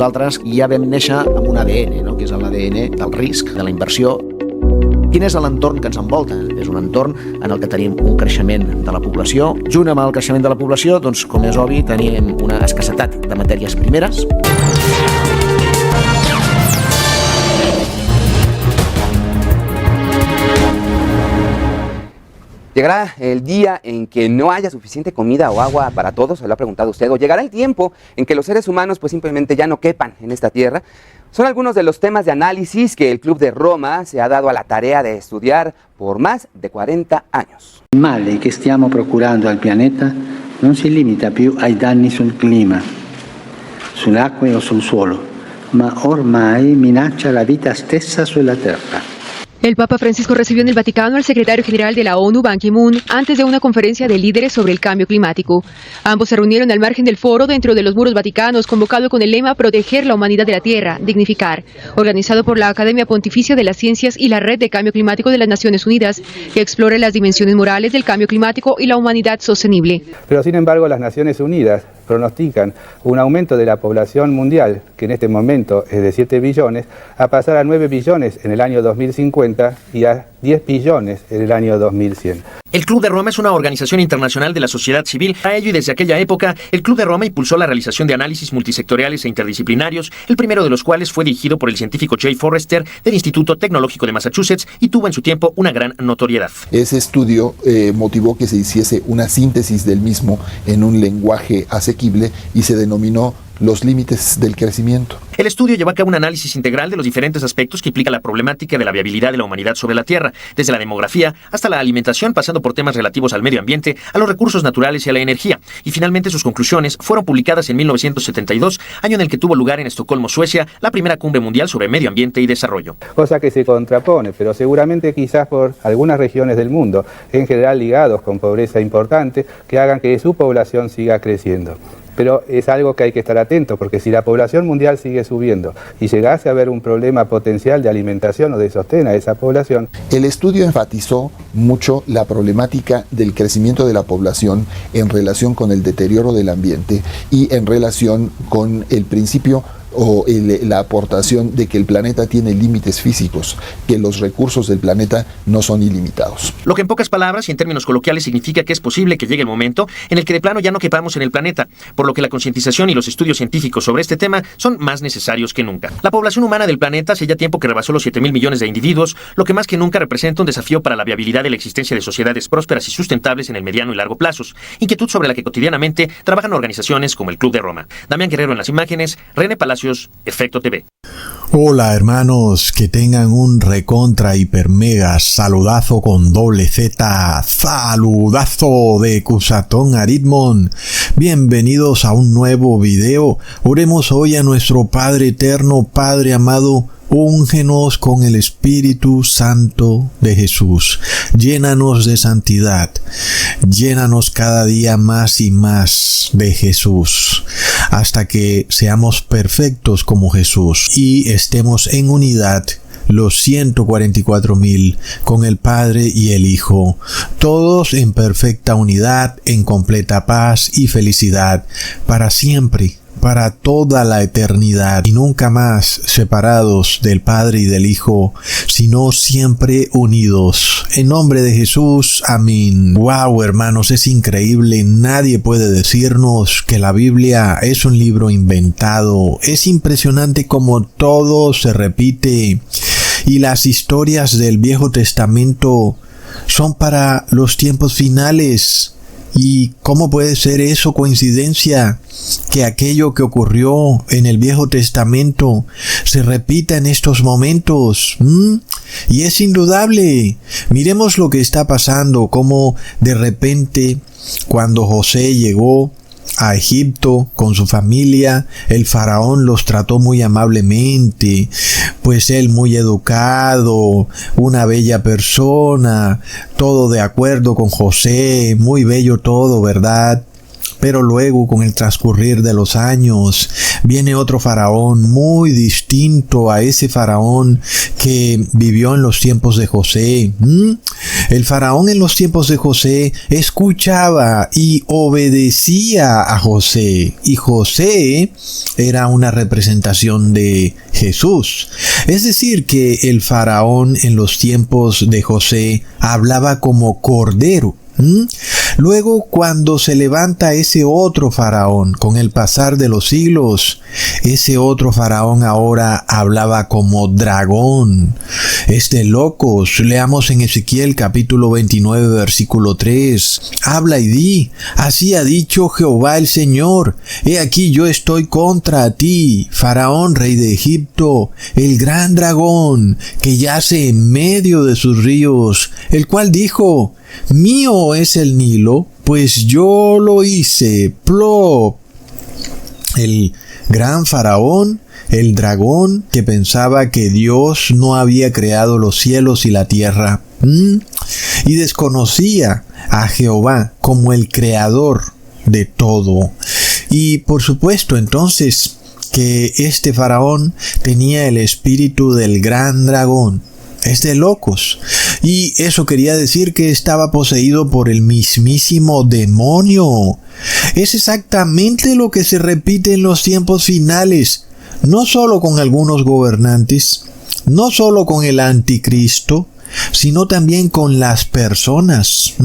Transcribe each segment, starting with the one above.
Nosaltres ja vam néixer amb un ADN, no? Que és l'ADN del risc, de la inversió. Quin és l'entorn que ens envolta? És un entorn en el que tenim un creixement de la població. Junt amb el creixement de la població, doncs, com és obvi, tenim una escassetat de matèries primeres. ¿Llegará el día en que no haya suficiente comida o agua para todos? ¿Se lo ha preguntado usted? ¿O llegará el tiempo en que los seres humanos pues simplemente ya no quepan en esta tierra? Son algunos de los temas de análisis que el Club de Roma se ha dado a la tarea de estudiar por más de 40 años. Il male che stiamo procurando al pianeta non si limita più ai danni sul clima, sull'acqua o sul suolo, ma ormai minaccia la vita stessa sulla Terra. El Papa Francisco recibió en el Vaticano al secretario general de la ONU, Ban Ki-moon, antes de una conferencia de líderes sobre el cambio climático. Ambos se reunieron al margen del foro dentro de los muros vaticanos, convocado con el lema Proteger la humanidad de la Tierra, dignificar, organizado por la Academia Pontificia de las Ciencias y la Red de Cambio Climático de las Naciones Unidas, que explora las dimensiones morales del cambio climático y la humanidad sostenible. Pero sin embargo, las Naciones Unidas pronostican un aumento de la población mundial, que en este momento es de 7 billones, a pasar a 9 billones en el año 2050 y a 10 billones en el año 2100. El Club de Roma es una organización internacional de la sociedad civil. A ello y desde aquella época, el Club de Roma impulsó la realización de análisis multisectoriales e interdisciplinarios, el primero de los cuales fue dirigido por el científico Jay Forrester del Instituto Tecnológico de Massachusetts y tuvo en su tiempo una gran notoriedad. Ese estudio motivó que se hiciese una síntesis del mismo en un lenguaje asequible y se denominó los límites del crecimiento. El estudio llevó a cabo un análisis integral de los diferentes aspectos que implica la problemática de la viabilidad de la humanidad sobre la Tierra, desde la demografía hasta la alimentación, pasando por temas relativos al medio ambiente, a los recursos naturales y a la energía. Y finalmente sus conclusiones fueron publicadas en 1972, año en el que tuvo lugar en Estocolmo, Suecia, la primera cumbre mundial sobre medio ambiente y desarrollo. Cosa que se contrapone, pero seguramente quizás por algunas regiones del mundo, en general ligados con pobreza importante, que hagan que su población siga creciendo. Pero es algo que hay que estar atento, porque si la población mundial sigue subiendo y llegase a haber un problema potencial de alimentación o de sostén a esa población. El estudio enfatizó mucho la problemática del crecimiento de la población en relación con el deterioro del ambiente y en relación con el principio o la aportación de que el planeta tiene límites físicos, que los recursos del planeta no son ilimitados. Lo que en pocas palabras y en términos coloquiales significa que es posible que llegue el momento en el que de plano ya no quepamos en el planeta, por lo que la concientización y los estudios científicos sobre este tema son más necesarios que nunca. La población humana del planeta hace ya tiempo que rebasó los 7.000 millones de individuos, lo que más que nunca representa un desafío para la viabilidad de la existencia de sociedades prósperas y sustentables en el mediano y largo plazos, inquietud sobre la que cotidianamente trabajan organizaciones como el Club de Roma. Damián Guerrero en las imágenes, René Palacios, Efecto TV. Hola hermanos, que tengan un recontra hiper mega saludazo con doble Z, saludazo de Cusatón Aritmon. Bienvenidos a un nuevo video. Oremos hoy a nuestro Padre Eterno, Padre amado. Úngenos con el Espíritu Santo de Jesús. Llénanos de santidad. Llénanos cada día más y más de Jesús, hasta que seamos perfectos como Jesús y estemos en unidad los 144.000 con el Padre y el Hijo, todos en perfecta unidad, en completa paz y felicidad para siempre, para toda la eternidad, y nunca más separados del Padre y del Hijo, sino siempre unidos. En nombre de Jesús, amén. Wow, hermanos, es increíble. Nadie puede decirnos que la Biblia es un libro inventado. Es impresionante cómo todo se repite. Y las historias del Viejo Testamento son para los tiempos finales. ¿Y cómo puede ser eso coincidencia? Que aquello que ocurrió en el Viejo Testamento se repita en estos momentos. Y es indudable. Miremos lo que está pasando, como de repente cuando José llegó a Egipto con su familia, el faraón los trató muy amablemente, pues él muy educado, una bella persona, todo de acuerdo con José, muy bello todo, ¿verdad? Pero luego, con el transcurrir de los años, viene otro faraón muy distinto a ese faraón que vivió en los tiempos de José. El faraón en los tiempos de José escuchaba y obedecía a José. Y José era una representación de Jesús. Es decir, que el faraón en los tiempos de José hablaba como cordero. Luego, cuando se levanta ese otro faraón, con el pasar de los siglos, ese otro faraón ahora hablaba como dragón. Es de locos. Leamos en Ezequiel capítulo 29, versículo 3. Habla y di: así ha dicho Jehová el Señor. He aquí yo estoy contra ti, Faraón, rey de Egipto, el gran dragón que yace en medio de sus ríos, el cual dijo: mío es el Nilo, pues yo lo hice. Plop. El gran faraón, el dragón que pensaba que Dios no había creado los cielos y la tierra, y desconocía a Jehová como el creador de todo. Y por supuesto entonces que este faraón tenía el espíritu del gran dragón. Es de locos. Y eso quería decir que estaba poseído por el mismísimo demonio. Es exactamente lo que se repite en los tiempos finales, no solo con algunos gobernantes, no solo con el anticristo, sino también con las personas.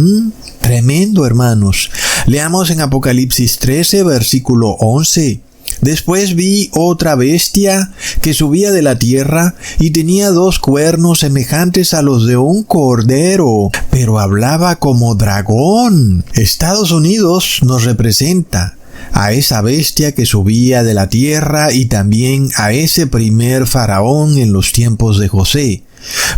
Tremendo, hermanos. Leamos en Apocalipsis 13, versículo 11. Después vi otra bestia que subía de la tierra y tenía 2 cuernos semejantes a los de un cordero, pero hablaba como dragón. Estados Unidos nos representa a esa bestia que subía de la tierra y también a ese primer faraón en los tiempos de José.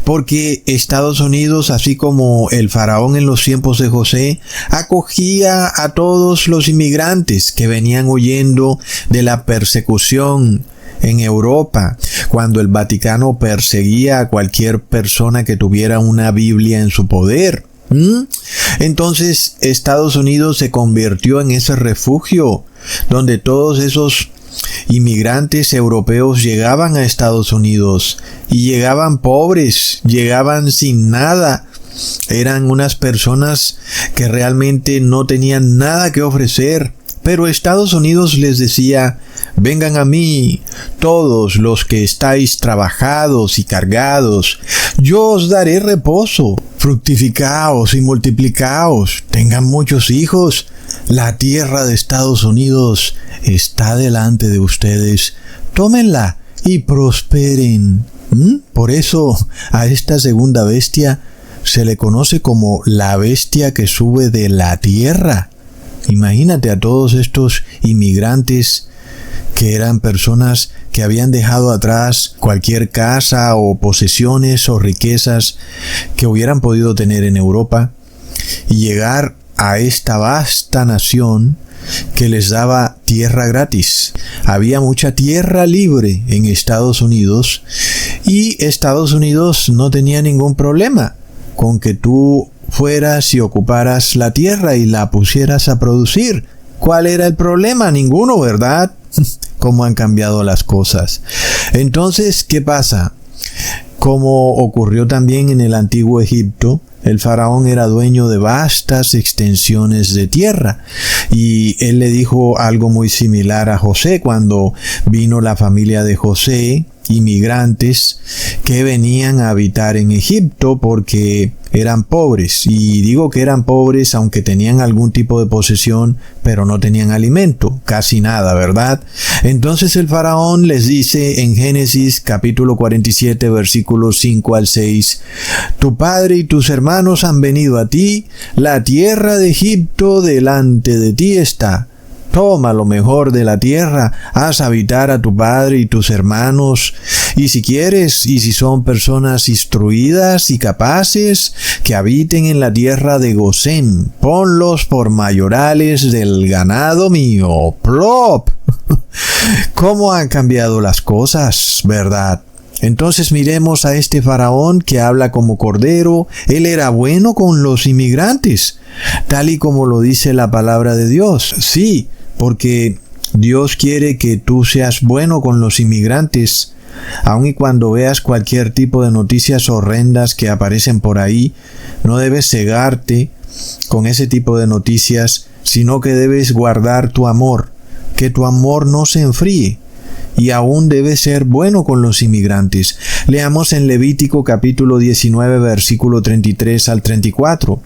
Porque Estados Unidos, así como el faraón en los tiempos de José, acogía a todos los inmigrantes que venían huyendo de la persecución en Europa, cuando el Vaticano perseguía a cualquier persona que tuviera una Biblia en su poder. Entonces Estados Unidos se convirtió en ese refugio donde todos esos inmigrantes europeos llegaban a Estados Unidos y llegaban pobres, llegaban sin nada. Eran unas personas que realmente no tenían nada que ofrecer. Pero Estados Unidos les decía: vengan a mí, todos los que estáis trabajados y cargados, yo os daré reposo. Fructificaos y multiplicaos, tengan muchos hijos. La tierra de Estados Unidos está delante de ustedes. Tómenla y prosperen. Por eso a esta segunda bestia se le conoce como la bestia que sube de la tierra. Imagínate a todos estos inmigrantes que eran personas que habían dejado atrás cualquier casa o posesiones o riquezas que hubieran podido tener en Europa y llegar a esta vasta nación que les daba tierra gratis. Había mucha tierra libre en Estados Unidos y Estados Unidos no tenía ningún problema con que tú fueras y ocuparas la tierra y la pusieras a producir. ¿Cuál era el problema? Ninguno, ¿verdad? ¿Cómo han cambiado las cosas? Entonces, ¿qué pasa? Como ocurrió también en el antiguo Egipto, el faraón era dueño de vastas extensiones de tierra y él le dijo algo muy similar a José cuando vino la familia de José, inmigrantes que venían a habitar en Egipto porque eran pobres. Y digo que eran pobres aunque tenían algún tipo de posesión, pero no tenían alimento, casi nada, ¿verdad? Entonces el faraón les dice en Génesis capítulo 47 versículos 5 al 6: tu padre y tus hermanos han venido a ti, la tierra de Egipto delante de ti está. Toma lo mejor de la tierra, haz habitar a tu padre y tus hermanos, y si quieres, y si son personas instruidas y capaces, que habiten en la tierra de Gosén, ponlos por mayorales del ganado mío. ¡Plop! ¿Cómo han cambiado las cosas, verdad? Entonces miremos a este faraón que habla como cordero. Él era bueno con los inmigrantes, tal y como lo dice la palabra de Dios. Sí, porque Dios quiere que tú seas bueno con los inmigrantes. Aun y cuando veas cualquier tipo de noticias horrendas que aparecen por ahí, no debes cegarte con ese tipo de noticias, sino que debes guardar tu amor, que tu amor no se enfríe. Y aún debe ser bueno con los inmigrantes. Leamos en Levítico capítulo 19, versículo 33 al 34.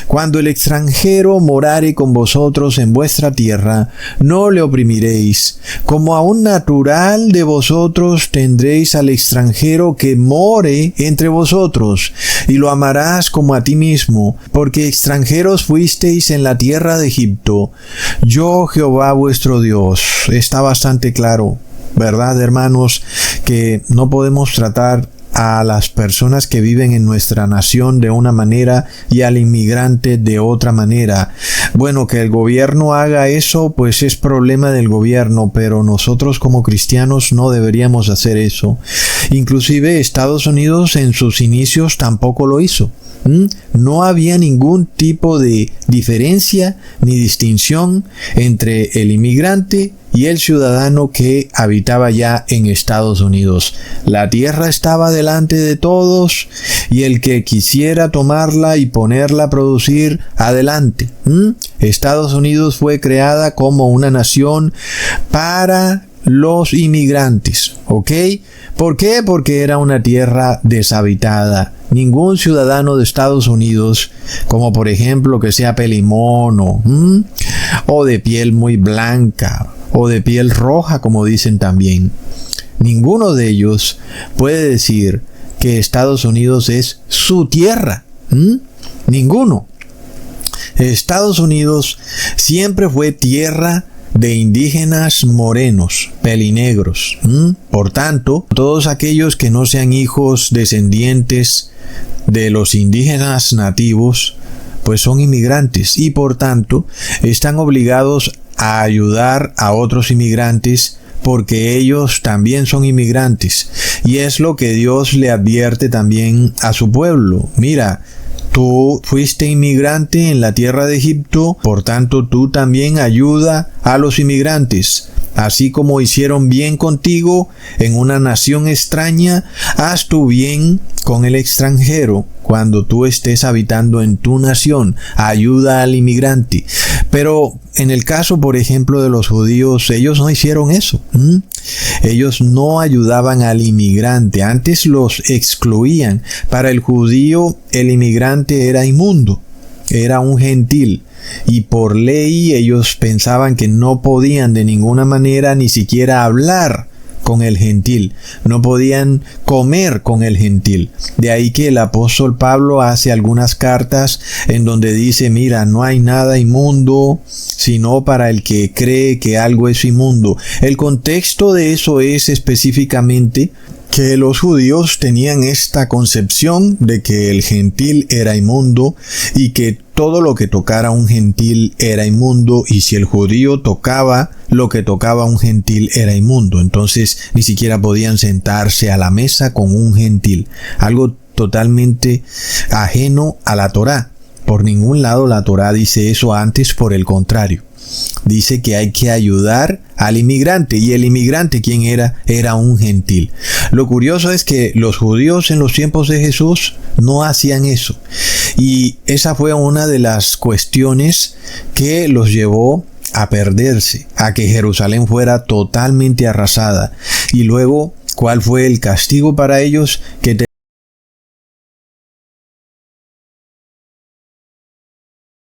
Cuando el extranjero morare con vosotros en vuestra tierra, no le oprimiréis. Como a un natural de vosotros tendréis al extranjero que more entre vosotros, y lo amarás como a ti mismo, porque extranjeros fuisteis en la tierra de Egipto. Yo, Jehová vuestro Dios. Está bastante claro, ¿verdad, hermanos? Que no podemos tratar a las personas que viven en nuestra nación de una manera y al inmigrante de otra manera. Bueno, que el gobierno haga eso, pues es problema del gobierno, pero nosotros como cristianos no deberíamos hacer eso. Inclusive Estados Unidos en sus inicios tampoco lo hizo. No había ningún tipo de diferencia ni distinción entre el inmigrante y el ciudadano que habitaba ya en Estados Unidos. La tierra estaba delante de todos y el que quisiera tomarla y ponerla a producir, adelante. Estados Unidos fue creada como una nación para los inmigrantes, ¿ok? ¿Por qué? Porque era una tierra deshabitada. Ningún ciudadano de Estados Unidos, como por ejemplo que sea pelimono, o de piel muy blanca, o de piel roja, como dicen también, ninguno de ellos puede decir que Estados Unidos es su tierra. Ninguno. Estados Unidos siempre fue tierra de indígenas morenos, pelinegros. Por tanto, todos aquellos que no sean hijos descendientes de los indígenas nativos, pues son inmigrantes y por tanto están obligados a ayudar a otros inmigrantes porque ellos también son inmigrantes. Y es lo que Dios le advierte también a su pueblo. Mira, tú fuiste inmigrante en la tierra de Egipto, por tanto tú también ayuda a los inmigrantes. Así como hicieron bien contigo en una nación extraña, haz tu bien con el extranjero cuando tú estés habitando en tu nación. Ayuda al inmigrante. Pero en el caso, por ejemplo, de los judíos, ellos no hicieron eso. Ellos no ayudaban al inmigrante, antes los excluían. Para el judío, el inmigrante era inmundo, era un gentil. Y por ley ellos pensaban que no podían de ninguna manera ni siquiera hablar con el gentil, no podían comer con el gentil. De ahí que el apóstol Pablo hace algunas cartas en donde dice, mira, no hay nada inmundo, sino para el que cree que algo es inmundo. El contexto de eso es específicamente que los judíos tenían esta concepción de que el gentil era inmundo y que todo lo que tocara a un gentil era inmundo, y si el judío tocaba lo que tocaba a un gentil era inmundo. Entonces ni siquiera podían sentarse a la mesa con un gentil, algo totalmente ajeno a la Torá. Por ningún lado la Torá dice eso, antes por el contrario. Dice que hay que ayudar al inmigrante, y el inmigrante, ¿quién era? Era un gentil. Lo curioso es que los judíos en los tiempos de Jesús no hacían eso, y esa fue una de las cuestiones que los llevó a perderse, a que Jerusalén fuera totalmente arrasada. Y luego, ¿cuál fue el castigo para ellos? Que